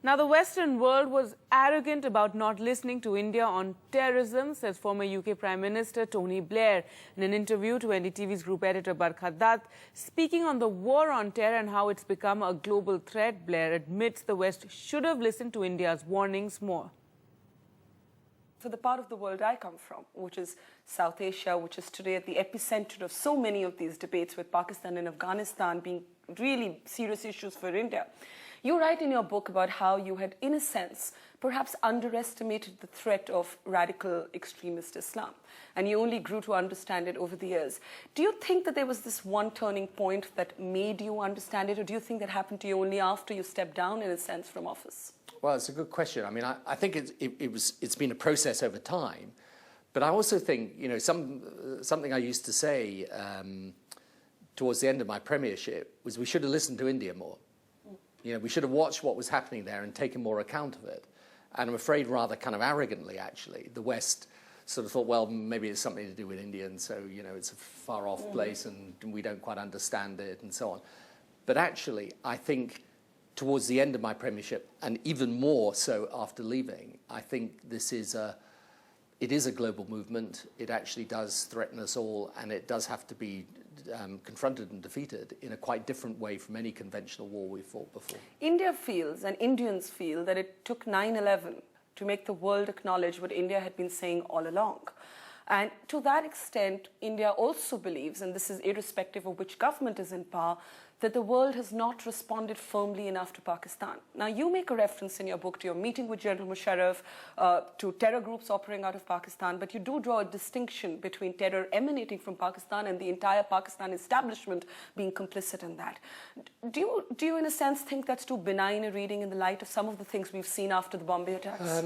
Now, the Western world was arrogant about not listening to India on terrorism, says former UK Prime Minister Tony Blair in an interview to NDTV's group editor Barkha Dutt. Speaking on the war on terror and how it's become a global threat, Blair admits the West should have listened to India's warnings more. For the part of the world I come from, which is South Asia, which is today at the epicenter of so many of these debates, with Pakistan and Afghanistan being really serious issues for India, you write in your book about how you had, in a sense, perhaps underestimated the threat of radical extremist Islam, and you only grew to understand it over the years. Do you think that there was this one turning point that made you understand it, or do you think that happened to you only after you stepped down, in a sense, from office? Well, it's a good question. I mean, I think it's been a process over time, but I also think, you know, something I used to say towards the end of my premiership was we should have listened to India more. You know, we should have watched what was happening there and taken more account of it. And I'm afraid rather kind of arrogantly, actually, the West sort of thought, well, maybe it's something to do with India, and so, you know, it's a far-off place and we don't quite understand it and so on. But actually, I think towards the end of my premiership, and even more so after leaving, I think it is a global movement. It actually does threaten us all, and it does have to be confronted and defeated in a quite different way from any conventional war we've fought before. India feels, and Indians feel, that it took 9/11 to make the world acknowledge what India had been saying all along. And to that extent, India also believes, and this is irrespective of which government is in power, that the world has not responded firmly enough to Pakistan. Now, you make a reference in your book to your meeting with General Musharraf, to terror groups operating out of Pakistan, but you do draw a distinction between terror emanating from Pakistan and the entire Pakistan establishment being complicit in that. Do you, in a sense, think that's too benign a reading in the light of some of the things we've seen after the Bombay attacks?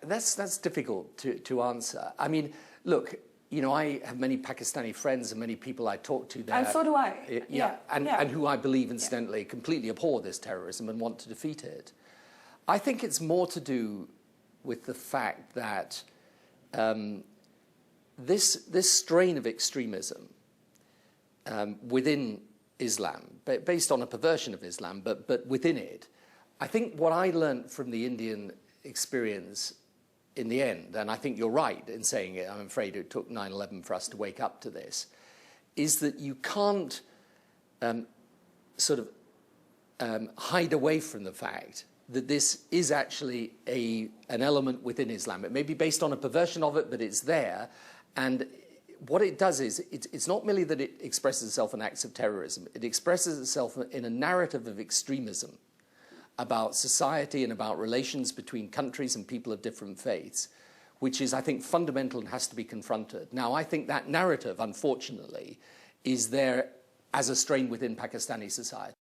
That's difficult to answer. I mean, look, you know, I have many Pakistani friends and many people I talk to there. And so do I. And who I believe, incidentally, completely abhor this terrorism and want to defeat it. I think it's more to do with the fact that this strain of extremism within Islam, based on a perversion of Islam, but within it, I think what I learned from the Indian experience in the end, and I think you're right in saying it, I'm afraid it took 9/11 for us to wake up to this, is that you can't hide away from the fact that this is actually an element within Islam. It may be based on a perversion of it, but it's there. And what it does is, it's not merely that it expresses itself in acts of terrorism, it expresses itself in a narrative of extremism about society and about relations between countries and people of different faiths, which is, I think, fundamental and has to be confronted. Now, I think that narrative, unfortunately, is there as a strain within Pakistani society.